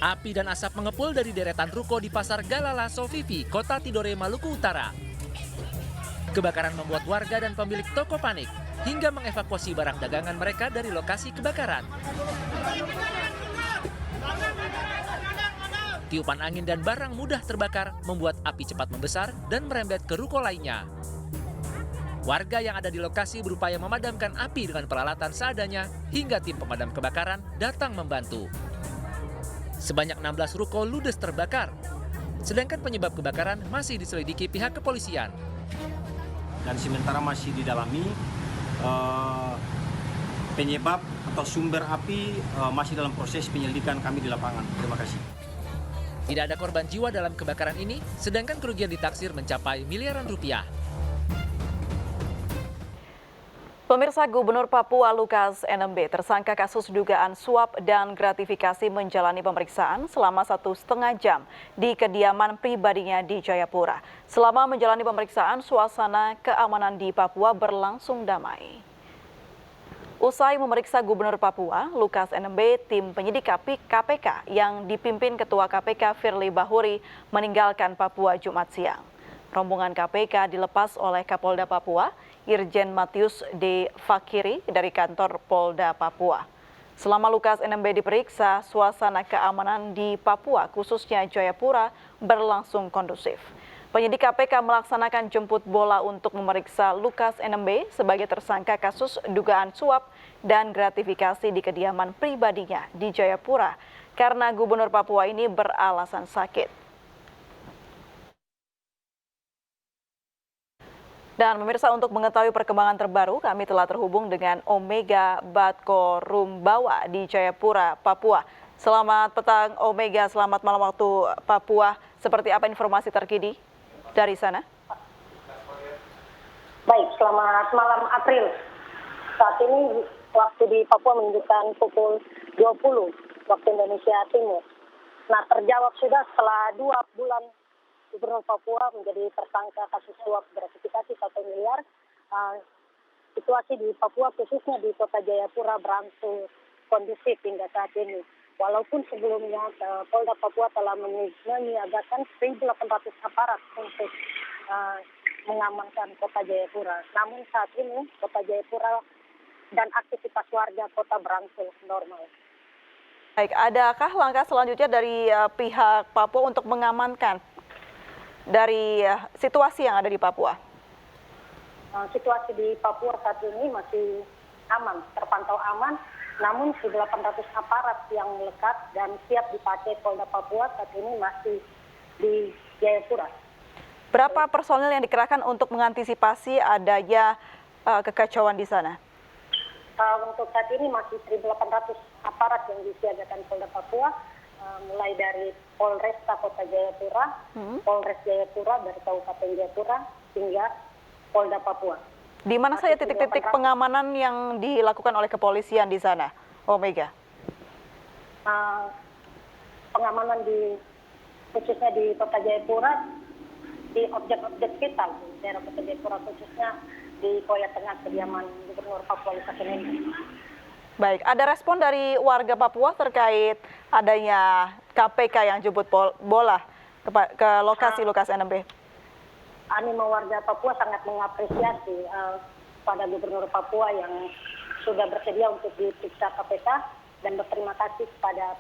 Api dan asap mengepul dari deretan ruko di Pasar Galala Sofifi, Kota Tidore, Maluku Utara. Kebakaran membuat warga dan pemilik toko panik hingga mengevakuasi barang dagangan mereka dari lokasi kebakaran. Tiupan angin dan barang mudah terbakar membuat api cepat membesar dan merembet ke ruko lainnya. Warga yang ada di lokasi berupaya memadamkan api dengan peralatan seadanya hingga tim pemadam kebakaran datang membantu. Sebanyak 16 ruko ludes terbakar, sedangkan penyebab kebakaran masih diselidiki pihak kepolisian. Dan sementara masih didalami penyebab atau sumber api masih dalam proses penyelidikan kami di lapangan. Terima kasih. Tidak ada korban jiwa dalam kebakaran ini, sedangkan kerugian ditaksir mencapai miliaran rupiah. Pemirsa, Gubernur Papua Lukas NMB tersangka kasus dugaan suap dan gratifikasi menjalani pemeriksaan selama 1,5 jam di kediaman pribadinya di Jayapura. Selama menjalani pemeriksaan, suasana keamanan di Papua berlangsung damai. Usai memeriksa Gubernur Papua, Lukas NMB, tim penyidik KPK yang dipimpin Ketua KPK Firly Bahuri meninggalkan Papua Jumat siang. Rombongan KPK dilepas oleh Kapolda Papua, Irjen Matius D. Fakiri dari kantor Polda Papua. Selama Lukas NMB diperiksa, suasana keamanan di Papua, khususnya Jayapura, berlangsung kondusif. Penyidik KPK melaksanakan jemput bola untuk memeriksa Lukas NMB sebagai tersangka kasus dugaan suap dan gratifikasi di kediaman pribadinya di Jayapura karena Gubernur Papua ini beralasan sakit. Dan pemirsa, untuk mengetahui perkembangan terbaru, kami telah terhubung dengan Omega Batko Rumbawa di Jayapura, Papua. Selamat petang Omega, selamat malam waktu Papua. Seperti apa informasi terkini dari sana? Baik, selamat malam April. Saat ini waktu di Papua menunjukkan pukul 20 waktu Indonesia Timur. Nah, terjawab sudah setelah 2 bulan Gubernur Papua menjadi tersangka kasus suap gratifikasi 1 miliar. Situasi di Papua khususnya di Kota Jayapura berangsur kondusif hingga saat ini. Walaupun sebelumnya Polda Papua telah menyiagakan 1.800 aparat untuk mengamankan Kota Jayapura. Namun saat ini Kota Jayapura dan aktivitas warga kota berangsur normal. Baik, adakah langkah selanjutnya dari pihak Papua untuk mengamankan dari situasi yang ada di Papua? Situasi di Papua saat ini masih aman, terpantau aman. Namun 1.800 aparat yang melekat dan siap dipakai Polda Papua saat ini masih di Jayapura. Berapa personil yang dikerahkan untuk mengantisipasi adanya kekacauan di sana? Untuk saat ini masih 1.800 aparat yang disiagakan Polda Papua. Mulai dari Polresta Kota Jayapura, Polres Jayapura dari Kabupaten Jayapura hingga Polda Papua. Di mana saja titik-titik pengamanan yang dilakukan oleh kepolisian di sana, Omega? Pengamanan khususnya di Kota Jayapura, di objek-objek vital di daerah Kota Jayapura, khususnya di Koya Tengah, kediaman Gubernur Papua Lukas NMB. Baik, ada respon dari warga Papua terkait adanya KPK yang jemput bola ke lokasi Lukas NMB? Animo warga Papua sangat mengapresiasi pada Gubernur Papua yang sudah bersedia untuk diperiksa KPK dan berterima kasih kepada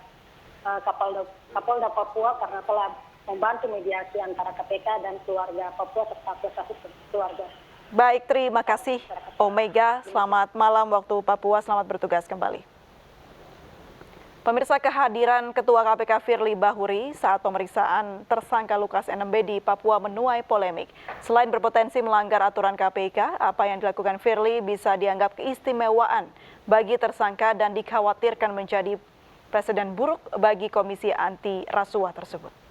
Kapolda Papua karena telah membantu mediasi antara KPK dan keluarga Papua serta kuasa hukum keluarga. Baik, terima kasih Omega. Selamat malam waktu Papua, selamat bertugas kembali. Pemirsa, kehadiran Ketua KPK Firly Bahuri saat pemeriksaan tersangka Lukas NMB di Papua menuai polemik. Selain berpotensi melanggar aturan KPK, apa yang dilakukan Firly bisa dianggap keistimewaan bagi tersangka dan dikhawatirkan menjadi presiden buruk bagi Komisi Anti Rasuah tersebut.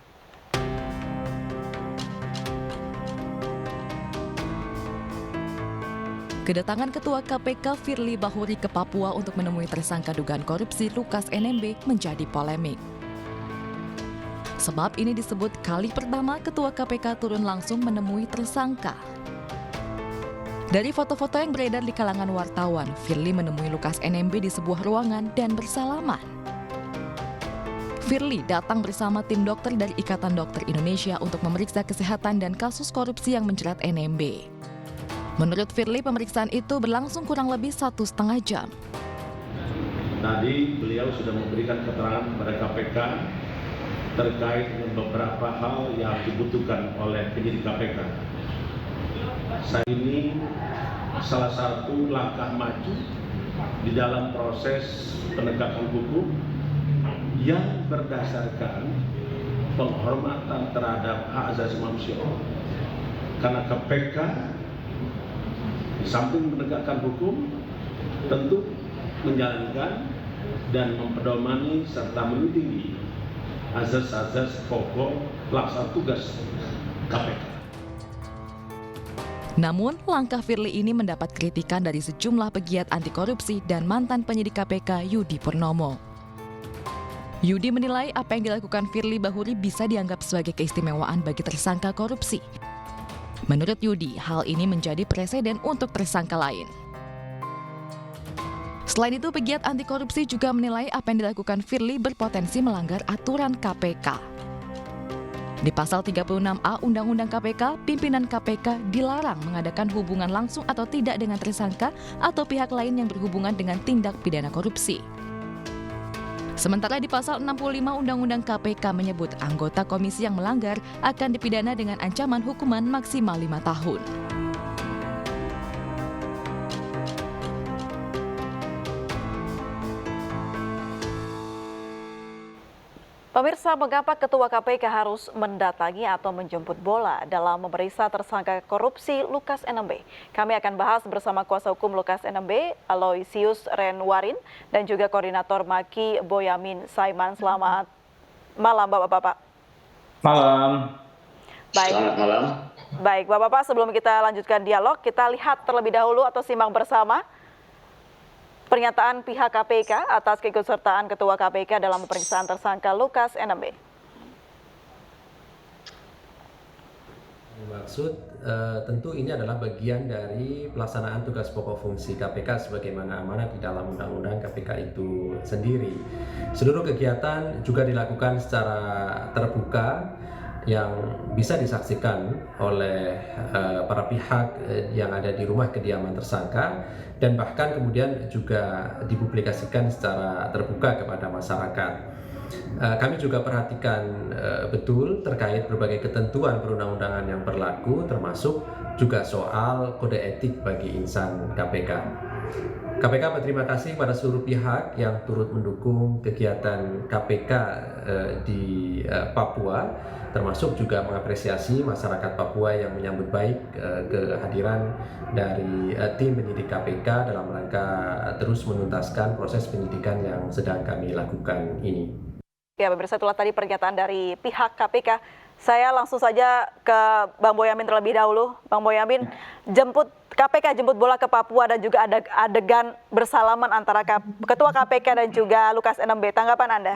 Kedatangan Ketua KPK Firly Bahuri ke Papua untuk menemui tersangka dugaan korupsi Lukas NMB menjadi polemik. Sebab ini disebut kali pertama Ketua KPK turun langsung menemui tersangka. Dari foto-foto yang beredar di kalangan wartawan, Firly menemui Lukas NMB di sebuah ruangan dan bersalaman. Firly datang bersama tim dokter dari Ikatan Dokter Indonesia untuk memeriksa kesehatan dan kasus korupsi yang menjerat NMB. Menurut Firly, pemeriksaan itu berlangsung kurang lebih 1,5 jam. Tadi beliau sudah memberikan keterangan kepada KPK terkait dengan beberapa hal yang dibutuhkan oleh penyidik KPK. Saat ini salah satu langkah maju di dalam proses penegakan hukum yang berdasarkan penghormatan terhadap hak asasi manusia. Karena KPK di samping menegakkan hukum tentu menjalankan dan mempedomani serta menjunjung tinggi azas-azas pokok pelaksana tugas KPK. Namun, langkah Firly ini mendapat kritikan dari sejumlah pegiat anti korupsi dan mantan penyidik KPK Yudi Purnomo. Yudi menilai apa yang dilakukan Firly Bahuri bisa dianggap sebagai keistimewaan bagi tersangka korupsi. Menurut Yudi, hal ini menjadi preseden untuk tersangka lain. Selain itu, pegiat anti korupsi juga menilai apa yang dilakukan Firly berpotensi melanggar aturan KPK. Di pasal 36A Undang-Undang KPK, pimpinan KPK dilarang mengadakan hubungan langsung atau tidak dengan tersangka atau pihak lain yang berhubungan dengan tindak pidana korupsi. Sementara di pasal 65 Undang-Undang KPK menyebut anggota komisi yang melanggar akan dipidana dengan ancaman hukuman maksimal 5 tahun. Pemirsa, mengapa Ketua KPK harus mendatangi atau menjemput bola dalam memeriksa tersangka korupsi Lukas NMB? Kami akan bahas bersama kuasa hukum Lukas NMB, Aloysius Renwarin, dan juga Koordinator Maki Boyamin Saiman. Selamat malam, Bapak-Bapak. Malam. Baik. Selamat malam. Baik, Bapak-Bapak, sebelum kita lanjutkan dialog, kita lihat terlebih dahulu atau simak bersama pernyataan pihak KPK atas keikutsertaan Ketua KPK dalam pemeriksaan tersangka Lukas NMB. Maksud tentu ini adalah bagian dari pelaksanaan tugas pokok fungsi KPK sebagaimana amanat di dalam Undang-Undang KPK itu sendiri. Seluruh kegiatan juga dilakukan secara terbuka yang bisa disaksikan oleh para pihak yang ada di rumah kediaman tersangka dan bahkan kemudian juga dipublikasikan secara terbuka kepada masyarakat. Kami juga perhatikan betul terkait berbagai ketentuan perundang-undangan yang berlaku, termasuk juga soal kode etik bagi insan KPK. KPK berterima kasih pada seluruh pihak yang turut mendukung kegiatan KPK di Papua, termasuk juga mengapresiasi masyarakat Papua yang menyambut baik kehadiran dari tim penyidik KPK dalam rangka terus menuntaskan proses penyidikan yang sedang kami lakukan ini. Ya, pemirsa, itulah tadi pernyataan dari pihak KPK. Saya langsung saja ke Bang Boyamin terlebih dahulu. Bang Boyamin, KPK jemput bola ke Papua dan juga ada adegan bersalaman antara Ketua KPK dan juga Lukas NMB. Tanggapan Anda?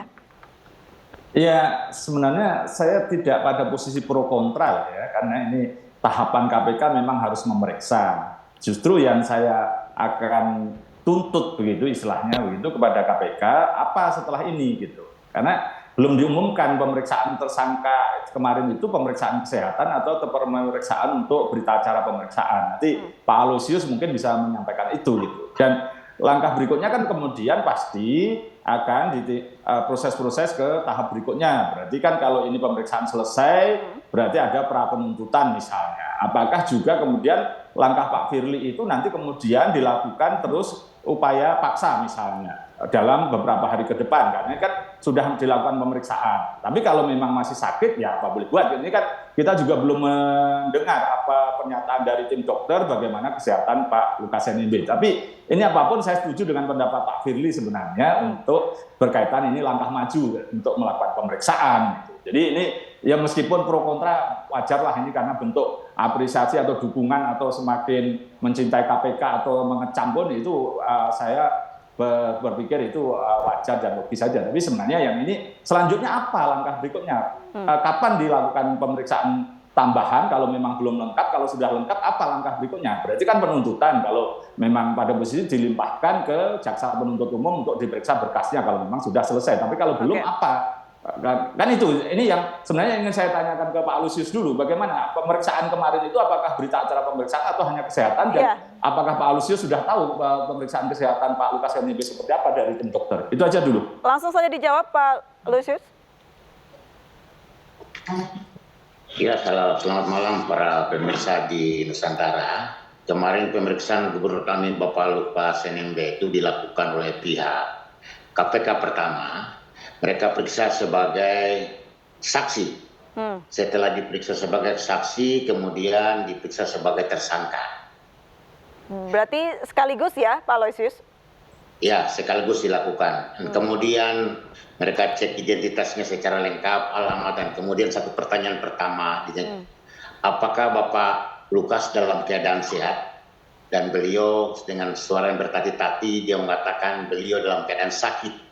Ya, sebenarnya saya tidak pada posisi pro kontra ya, karena ini tahapan KPK memang harus memeriksa. Justru yang saya akan tuntut begitu istilahnya begitu kepada KPK apa setelah ini gitu. Karena belum diumumkan pemeriksaan tersangka kemarin itu pemeriksaan kesehatan atau pemeriksaan untuk berita acara pemeriksaan. Nanti Pak Aloysius mungkin bisa menyampaikan itu gitu. Dan langkah berikutnya kan kemudian pasti akan di proses-proses ke tahap berikutnya. Berarti kan kalau ini pemeriksaan selesai, berarti ada pra penuntutan misalnya. Apakah juga kemudian langkah Pak Firly itu nanti kemudian dilakukan terus upaya paksa misalnya dalam beberapa hari ke depan, karena kan sudah dilakukan pemeriksaan. Tapi kalau memang masih sakit, ya apa boleh buat. Ini kan kita juga belum mendengar apa pernyataan dari tim dokter bagaimana kesehatan Pak Lukas NMB. Tapi ini apapun saya setuju dengan pendapat Pak Firly sebenarnya untuk berkaitan ini langkah maju untuk melakukan pemeriksaan. Jadi ini ya meskipun pro kontra wajarlah ini karena bentuk apresiasi atau dukungan atau semakin mencintai KPK atau mengecam pun itu saya berpikir itu wajar dan logis saja. Tapi sebenarnya yang ini selanjutnya apa langkah berikutnya? Kapan dilakukan pemeriksaan tambahan kalau memang belum lengkap, kalau sudah lengkap apa langkah berikutnya? Berarti kan penuntutan kalau memang pada posisi dilimpahkan ke jaksa penuntut umum untuk diperiksa berkasnya kalau memang sudah selesai. Tapi kalau belum apa? Kan itu, ini yang sebenarnya ingin saya tanyakan ke Pak Alusius dulu, bagaimana pemeriksaan kemarin itu, apakah berita acara pemeriksaan atau hanya kesehatan, dan apakah Pak Alusius sudah tahu pemeriksaan kesehatan Pak Lukas NMB seperti apa dari tim dokter? Itu aja dulu. Langsung saja dijawab Pak Alusius. Ya, selamat malam para pemirsa di Nusantara. Kemarin pemeriksaan Gubernur kami Bapak Lukas NMB itu dilakukan oleh pihak KPK pertama. Mereka periksa sebagai saksi. Setelah diperiksa sebagai saksi, kemudian diperiksa sebagai tersangka. Berarti sekaligus ya, Pak Aloysius? Ya, sekaligus dilakukan. Dan kemudian mereka cek identitasnya secara lengkap, alamat, dan kemudian satu pertanyaan pertama, apakah Bapak Lukas dalam keadaan sehat? Dan beliau dengan suara yang bertati-tati, dia mengatakan beliau dalam keadaan sakit.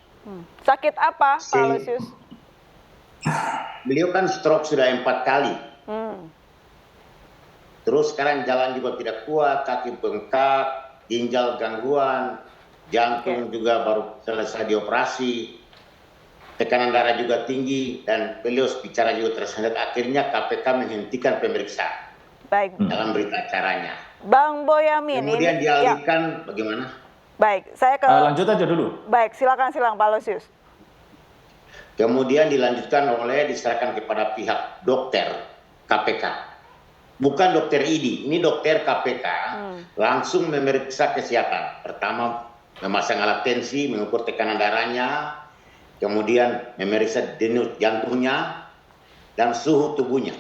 Sakit apa, Pak Aloysius? Beliau kan stroke sudah 4 kali. Terus sekarang jalan juga tidak kuat, kaki bengkak, ginjal gangguan, jantung juga baru selesai dioperasi, tekanan darah juga tinggi, dan beliau bicara juga tersendat. Akhirnya KPK menghentikan pemeriksaan dalam berita acaranya. Bang Boyamin. Kemudian dialihkan bagaimana? Baik, saya ke... lanjut aja dulu. Baik, silakan Pak Aloysius. Kemudian dilanjutkan diserahkan kepada pihak dokter KPK. Bukan dokter ID, ini dokter KPK langsung memeriksa kesehatan. Pertama, memasang alat tensi, mengukur tekanan darahnya, kemudian memeriksa denyut jantungnya, dan suhu tubuhnya,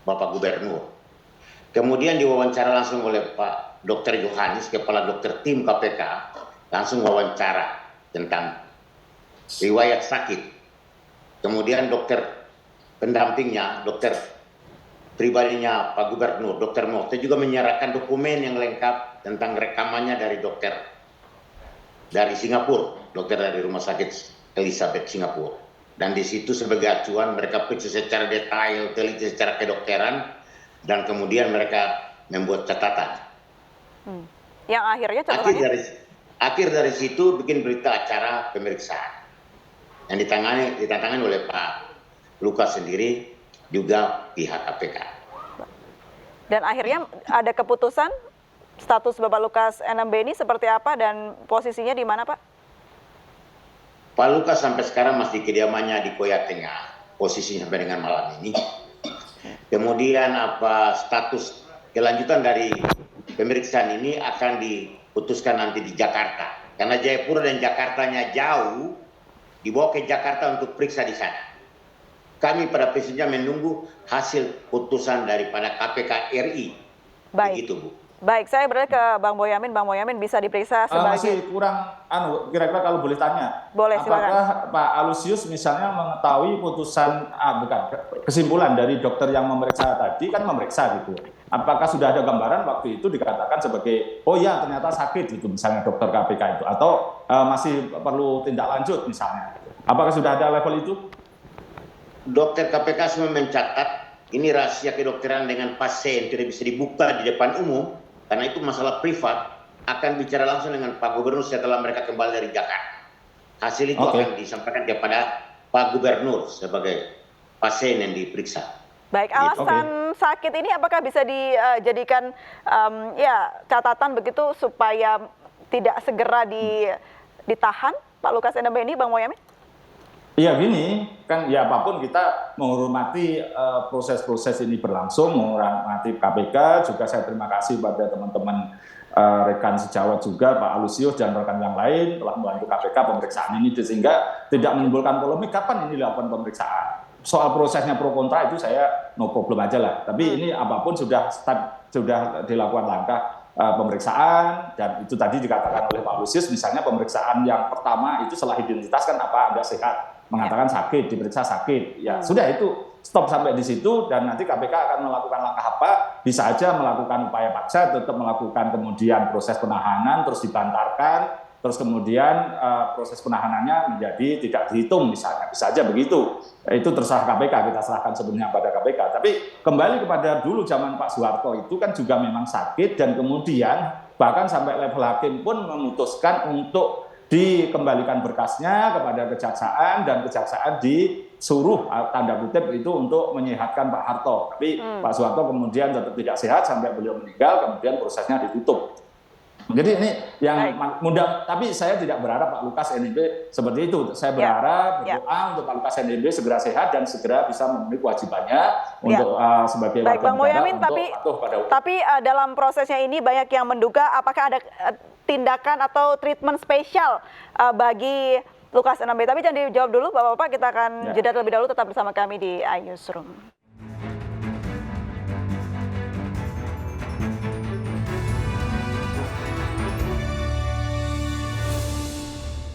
Bapak Gubernur. Kemudian diwawancara langsung oleh Pak Dr. Yohanes, kepala dokter tim KPK, langsung wawancara tentang riwayat sakit. Kemudian dokter pendampingnya, dokter pribadinya Pak Gubernur, Dr. Mokte juga menyerahkan dokumen yang lengkap tentang rekamannya dari dokter dari Singapura, dokter dari Rumah Sakit Elizabeth Singapura. Dan di situ sebagai acuan mereka periksa secara detail, teliti secara kedokteran, dan kemudian mereka membuat catatan. Yang akhirnya catatannya? Akhir dari situ bikin berita acara pemeriksaan yang ditantangani oleh Pak Lukas sendiri, juga pihak KPK. Dan akhirnya ada keputusan status Bapak Lukas NMB ini seperti apa dan posisinya di mana, Pak? Pak Lukas sampai sekarang masih di kediamannya di Koya Tengah, posisinya sampai dengan malam ini. Kemudian status kelanjutan dari pemeriksaan ini akan diputuskan nanti di Jakarta. Karena Jayapura dan Jakartanya jauh, dibawa ke Jakarta untuk periksa di sana. Kami pada prinsipnya menunggu hasil putusan daripada KPK RI. Baik. Begitu, Bu. Baik, saya beralih ke Bang Boyamin. Bang Boyamin bisa diperiksa sebagai... Masih kurang, kira-kira kalau boleh tanya. Boleh, silakan. Apakah Pak Alusius misalnya mengetahui putusan, kesimpulan dari dokter yang memeriksa tadi, kan memeriksa gitu. Apakah sudah ada gambaran waktu itu dikatakan sebagai, oh ya ternyata sakit gitu misalnya dokter KPK itu, atau masih perlu tindak lanjut misalnya. Apakah sudah ada level itu? Dokter KPK semua mencatat, ini rahasia kedokteran dengan pasien tidak bisa dibuka di depan umum, karena itu masalah privat, akan bicara langsung dengan Pak Gubernur setelah mereka kembali dari Jakarta. Hasil itu akan disampaikan kepada Pak Gubernur sebagai pasien yang diperiksa. Baik, alasan sakit ini apakah bisa dijadikan catatan begitu supaya tidak segera ditahan Pak Lukas NMB ini, Bang Boyamin? Iya gini, kan ya apapun kita menghormati proses-proses ini berlangsung, menghormati KPK, juga saya terima kasih pada teman-teman rekan sejawat juga, Pak Alusius dan rekan yang lain telah membantu KPK pemeriksaan ini sehingga tidak menimbulkan polemik kapan ini dilakukan pemeriksaan. Soal prosesnya pro kontra itu saya no problem aja lah, tapi ini apapun sudah dilakukan langkah pemeriksaan, dan itu tadi dikatakan oleh Pak Alusius, misalnya pemeriksaan yang pertama itu setelah identitas kan apa Anda sehat, mengatakan sakit, diperiksa sakit, ya sudah itu stop sampai di situ, dan nanti KPK akan melakukan langkah apa, bisa aja melakukan upaya paksa, tetap melakukan kemudian proses penahanan, terus dibantarkan, terus kemudian proses penahanannya menjadi tidak dihitung misalnya, bisa aja begitu. Itu terserah KPK, kita serahkan sebenarnya pada KPK. Tapi kembali kepada dulu zaman Pak Soeharto itu kan juga memang sakit, dan kemudian bahkan sampai level hakim pun memutuskan untuk dikembalikan berkasnya kepada kejaksaan, dan kejaksaan disuruh tanda kutip itu untuk menyehatkan Pak Harto. Tapi Pak Soeharto kemudian tetap tidak sehat sampai beliau meninggal, kemudian prosesnya ditutup. Jadi ini yang mudah, tapi saya tidak berharap Pak Lukas NMB seperti itu. Saya berharap berdoa untuk Pak Lukas NMB segera sehat dan segera bisa memenuhi kewajibannya untuk sebagai warga Bang negara Boyamin, untuk patuh pada hukum. tapi dalam prosesnya ini banyak yang menduga apakah ada tindakan atau treatment spesial bagi Lukas NMB. Tapi jangan dijawab dulu Bapak-Bapak, kita akan jeda terlebih dahulu, tetap bersama kami di iNewsroom.